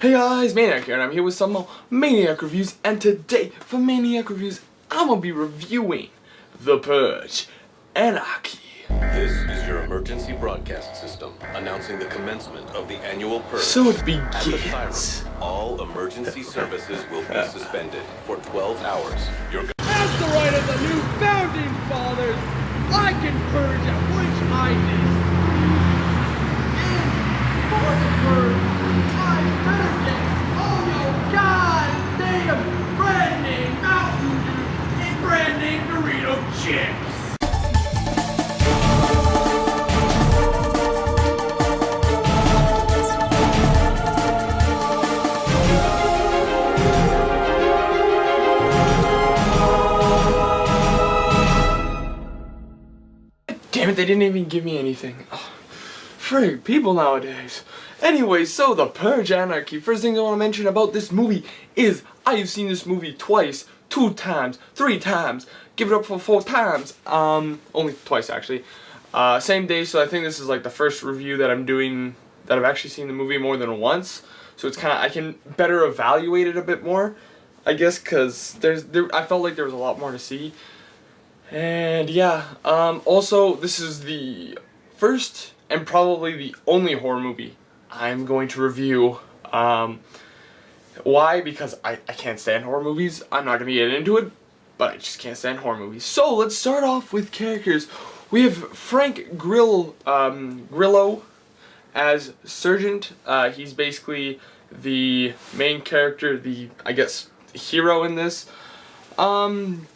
Hey guys, Maniac here, and I'm here with some more Maniac reviews, and today, for Maniac reviews, I'm gonna be reviewing The Purge, Anarchy. This is your emergency broadcast system, announcing the commencement of the annual Purge. So it At the begins. siren, all emergency services will be suspended for 12 hours. As the right of the new founding fathers, I can purge at which I and for the purge, I benefit all your goddamn brand name Mountain Dew and brand name Dorito chips. Damn it, they didn't even give me anything. Oh, frig, people nowadays. Anyway, so The Purge Anarchy. First thing I want to mention about this movie is I've seen this movie twice, 2 times, 3 times. Give it up for 4 times. Only twice actually. Same day, so I think this is like the first review that I'm doing that I've actually seen the movie more than once. So it's kind of, I can better evaluate it a bit more, I guess, because I felt like there was a lot more to see. And yeah, also this is the first and probably the only horror movie I'm going to review. Why? Because I can't stand horror movies. I'm not going to get into it, but I just can't stand horror movies. So let's start off with characters. We have Frank Grillo as Sergeant. He's basically the main character, the, I guess, hero in this. Carmen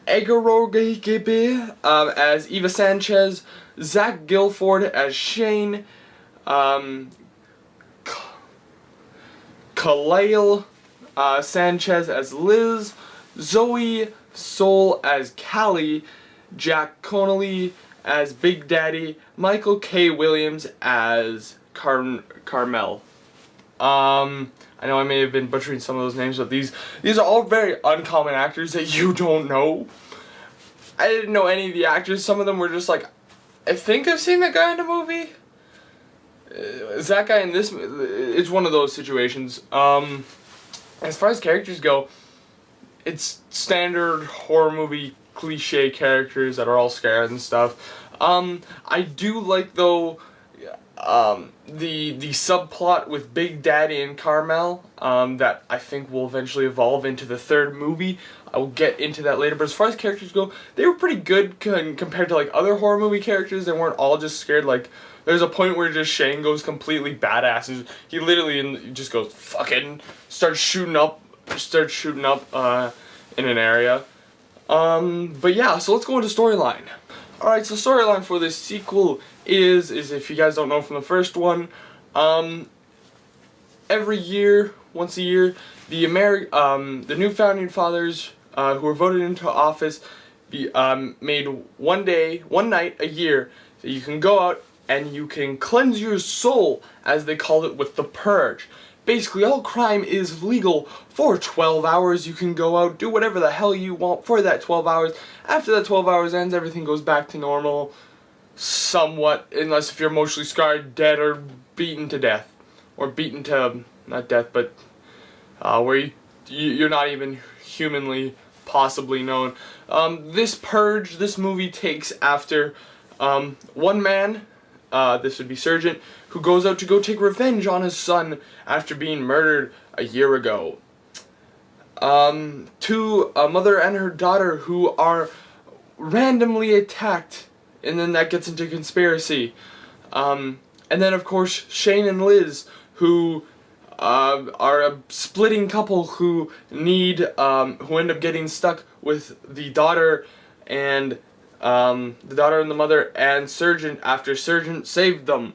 Egarogibe as Eva Sanchez, Zach Gilford as Shane, Khalil Sanchez as Liz, Zoe Soul as Callie, Jack Connolly as Big Daddy, Michael K. Williams as Carmel. I know I may have been butchering some of those names, but these are all very uncommon actors that you don't know. I didn't know any of the actors. Some of them were just like, I think I've seen that guy in a movie. Is that guy in this? It's one of those situations. As far as characters go, it's standard horror movie cliche characters that are all scared and stuff. I do like, though, the subplot with Big Daddy and Carmel, that I think will eventually evolve into the 3rd movie. I will get into that later, but as far as characters go, they were pretty good compared to like other horror movie characters. They weren't all just scared. Like, there's a point where just Shane goes completely badass. He literally just goes fucking starts shooting up in an area. But yeah, so let's go into storyline. Alright, so storyline for this sequel is if you guys don't know from the first one, every year, once a year, the new founding fathers who were voted into office made one night a year that you can go out and you can cleanse your soul, as they call it, with the Purge. Basically, all crime is legal for 12 hours. You can go out, do whatever the hell you want for that 12 hours. After that 12 hours ends, everything goes back to normal, somewhat, unless if you're emotionally scarred, dead, or beaten to death. Or beaten to, not death, but where you're not even humanly possibly known. This Purge, this movie takes after one man, this would be Sergeant, who goes out to go take revenge on his son after being murdered a year ago. To a mother and her daughter who are randomly attacked, and then that gets into conspiracy. And then of course Shane and Liz, who are a splitting couple who end up getting stuck with the daughter and the mother and Sergeant after Sergeant saved them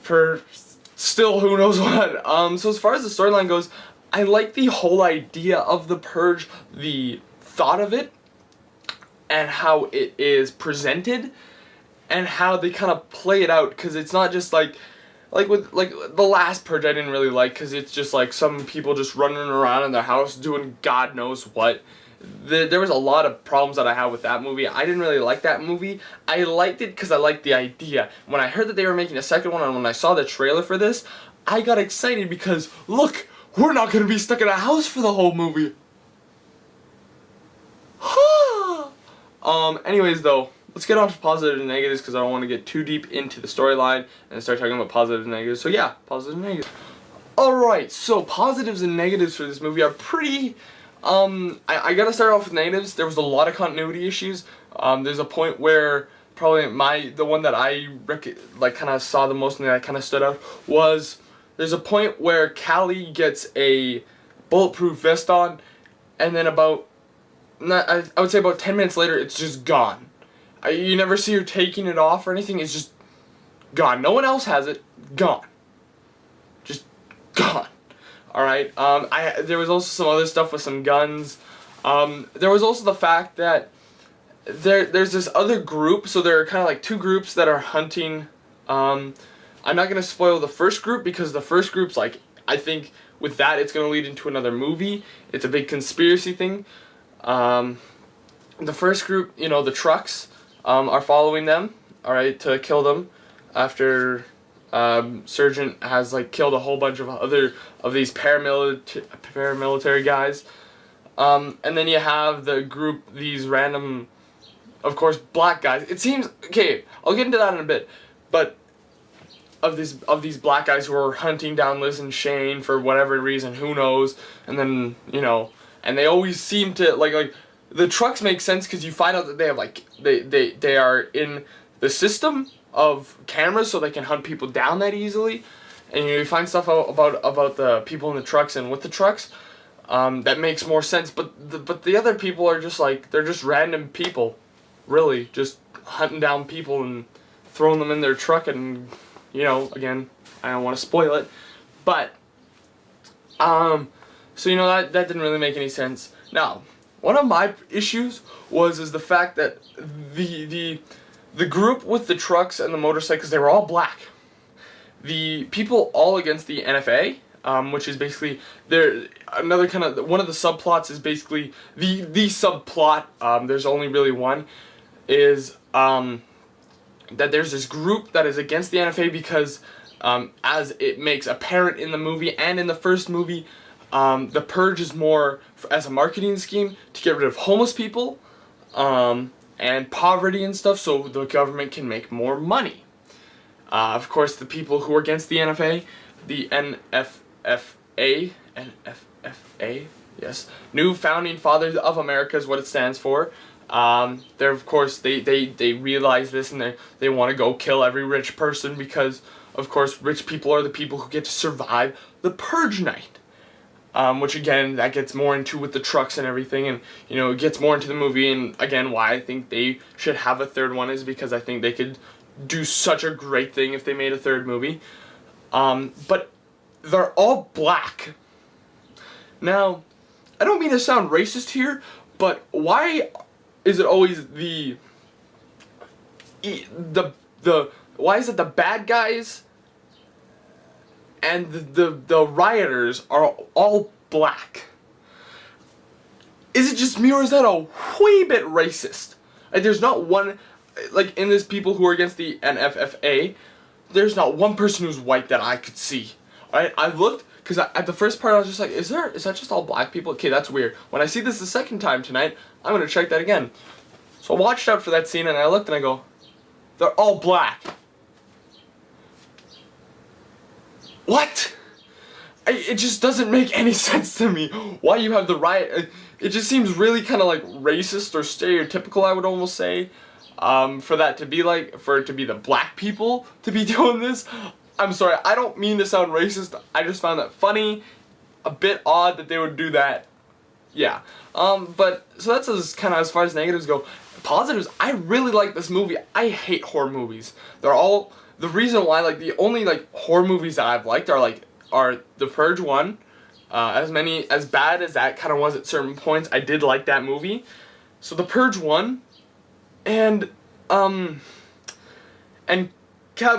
for still who knows what. So as far as the storyline goes, I like the whole idea of the Purge, the thought of it, and how it is presented, and how they kind of play it out, because it's not just like with the last Purge I didn't really like, because it's just like some people just running around in their house doing God knows what, there was a lot of problems that I had with that movie. I didn't really like that movie. I liked it because I liked the idea. When I heard that they were making a second one, and when I saw the trailer for this, I got excited because, look, we're not going to be stuck in a house for the whole movie. Anyways, though, let's get on to positives and negatives because I don't want to get too deep into the storyline and start talking about positives and negatives. So yeah, positives and negatives. Alright, so positives and negatives for this movie are pretty... I gotta start off with negatives. There was a lot of continuity issues. There's a point where probably the one that I kind of saw the most and that kind of stood out was there's a point where Callie gets a bulletproof vest on, and then I would say about 10 minutes later, it's just gone. You never see her taking it off or anything. It's just gone. No one else has it. Gone. Just gone. Alright, there was also some other stuff with some guns. There was also the fact that there's this other group, so there are kind of like two groups that are hunting. I'm not going to spoil the first group because the first group's like, I think with that it's going to lead into another movie. It's a big conspiracy thing. The first group, you know, the trucks, are following them, alright, to kill them after Sergeant has like killed a whole bunch of these paramilitary guys. And then you have the group, these random, of course, black guys. It seems, okay, I'll get into that in a bit, but of these black guys who are hunting down Liz and Shane for whatever reason, who knows, and then, you know, and they always seem to, like, the trucks make sense because you find out that they have, like, they are in the system of cameras so they can hunt people down that easily, and you find stuff out about the people in the trucks and with the trucks, that makes more sense, but the other people are just like, they're just random people, really, just hunting down people and throwing them in their truck, and, you know, again, I don't want to spoil it, but, so, you know, that didn't really make any sense. Now, one of my issues is the fact that the group with the trucks and the motorcycles, they were all black. The people all against the NFA, which is basically another kind of, one of the subplots is basically the subplot, there's only really one, is that there's this group that is against the NFA because as it makes apparent in the movie and in the first movie, the Purge is more as a marketing scheme to get rid of homeless people and poverty and stuff so the government can make more money. Of course, the people who are against the NFA, the NFFA, yes, New Founding Fathers of America is what it stands for. They're, of course, they realize this and they want to go kill every rich person because, of course, rich people are the people who get to survive the Purge night. Which again, that gets more into with the trucks and everything, and you know, it gets more into the movie, and again, why I think they should have a third one is because I think they could do such a great thing if they made a third movie. But they're all black. Now, I don't mean to sound racist here, but why is it always why is it the bad guys and the rioters are all black? Is it just me, or is that a wee bit racist? Like, there's not one, like, in this people who are against the NFFA, there's not one person who's white that I could see. Alright, I looked, because at the first part I was just like, is that just all black people? Okay, that's weird. When I see this the second time tonight, I'm going to check that again. So I watched out for that scene, and I looked and I go, they're all black. What? It just doesn't make any sense to me. Why you have the riot? It just seems really kind of like racist or stereotypical, I would almost say, for it to be the black people to be doing this. I'm sorry, I don't mean to sound racist. I just found that funny, a bit odd that they would do that. Yeah. But so that's as far as negatives go. Positives, I really like this movie. I hate horror movies. The reason why, like, the only, like, horror movies that I've liked are The Purge 1. As bad as that kind of was at certain points, I did like that movie. So The Purge 1, and Cabin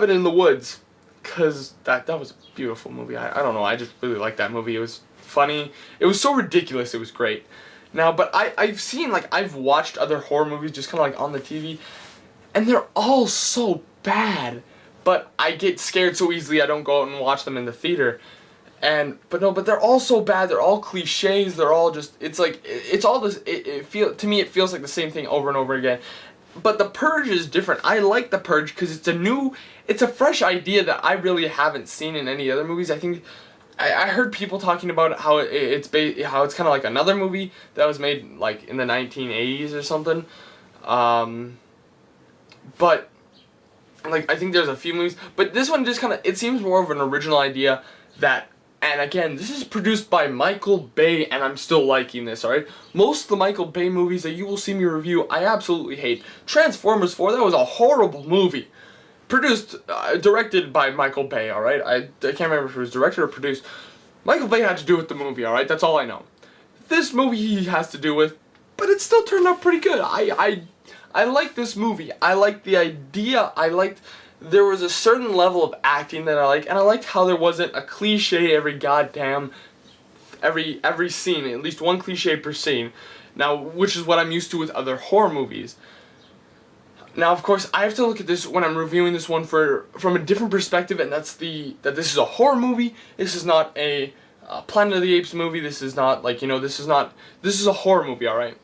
in the Woods, because that was a beautiful movie. I don't know, I just really liked that movie. It was funny. It was so ridiculous, it was great. Now, but I've seen, like, I've watched other horror movies just kind of like on the TV, and they're all so bad. But I get scared so easily I don't go out and watch them in the theater. But they're all so bad. They're all cliches. They're all just, it's like, it's all this, to me it feels like the same thing over and over again. But The Purge is different. I like The Purge because it's a fresh idea that I really haven't seen in any other movies. I think, I heard people talking about how it's kind of like another movie that was made like in the 1980s or something. But like, I think there's a few movies, but this one just kind of, it seems more of an original idea that, and again, this is produced by Michael Bay, and I'm still liking this, alright? Most of the Michael Bay movies that you will see me review, I absolutely hate. Transformers 4, that was a horrible movie. Directed by Michael Bay, alright? I can't remember if it was directed or produced. Michael Bay had to do with the movie, alright? That's all I know. This movie he has to do with, but it still turned out pretty good. I like this movie. I like the idea. There was a certain level of acting that I like, and I liked how there wasn't a cliche every scene, at least one cliche per scene. Now, which is what I'm used to with other horror movies. Now, of course, I have to look at this when I'm reviewing this one from a different perspective, and that's that this is a horror movie. This is not a Planet of the Apes movie. This is not like, this is a horror movie, all right?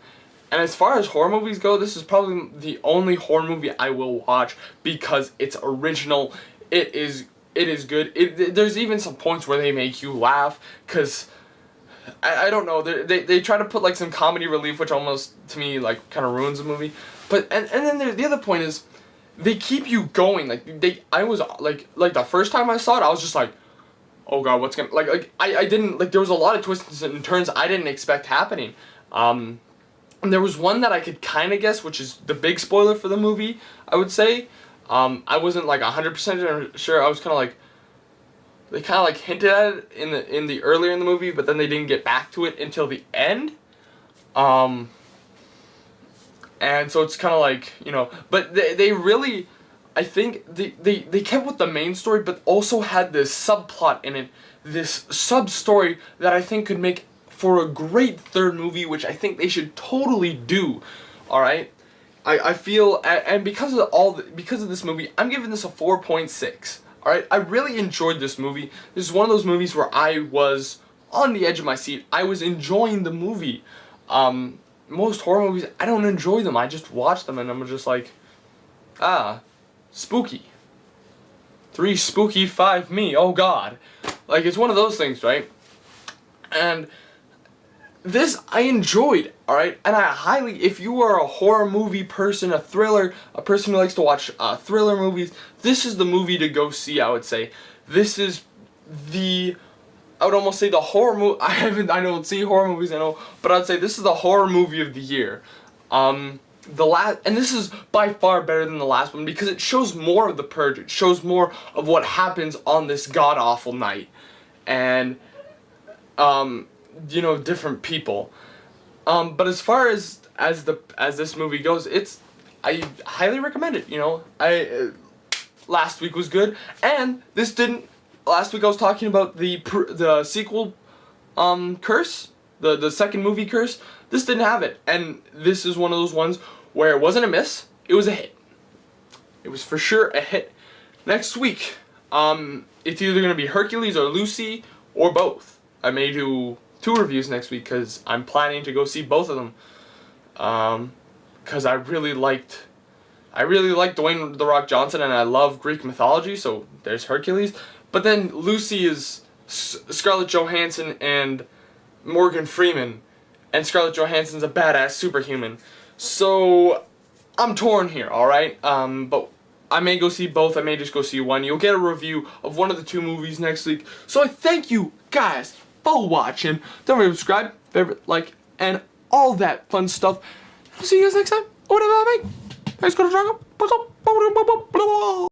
And as far as horror movies go, this is probably the only horror movie I will watch because it's original. It is good. There's even some points where they make you laugh because I don't know. They try to put like some comedy relief, which almost to me like kind of ruins the movie. But and then the other point is they keep you going. I was like the first time I saw it, I was just like, oh god, what's gonna I didn't there was a lot of twists and turns I didn't expect happening. And there was one that I could kind of guess, which is the big spoiler for the movie, I would say. I wasn't like 100% sure. I was kind of like, they kind of like hinted at it in the earlier in the movie, but then they didn't get back to it until the end. And so it's kind of like, but they really, I think they kept with the main story, but also had this subplot in it, this sub-story that I think could make for a great third movie, which I think they should totally do. Alright? I feel, and because of this movie, I'm giving this a 4.6. Alright? I really enjoyed this movie. This is one of those movies where I was on the edge of my seat. I was enjoying the movie. Most horror movies, I don't enjoy them. I just watch them and I'm just like, spooky. 3 spooky, 5 me. Oh god. Like, it's one of those things, right? And this I enjoyed, alright? And I highly, if you are a horror movie person, a person who likes to watch thriller movies, this is the movie to go see, I would say. This is I would almost say the horror movie, I don't see horror movies, I know, but I'd say this is the horror movie of the year. And this is by far better than the last one because it shows more of the Purge. It shows more of what happens on this god-awful night. And, different people. But as far as this movie goes, I highly recommend it. Last week was good, and this didn't. Last week I was talking about the sequel, curse, the second movie curse. This didn't have it, and this is one of those ones where it wasn't a miss. It was a hit. It was for sure a hit. Next week, it's either gonna be Hercules or Lucy or both. I may do 2 reviews next week because I'm planning to go see both of them. Because I really liked Dwayne "The Rock" Johnson, and I love Greek mythology, so there's Hercules. But then Lucy is Scarlett Johansson and Morgan Freeman, and Scarlett Johansson's a badass superhuman. So I'm torn here, alright? But I may go see both, I may just go see one. You'll get a review of one of the 2 movies next week. So I thank you guys for watching. Don't forget to subscribe, favorite, like, and all that fun stuff. I'll see you guys next time. Or whatever I make. Thanks for the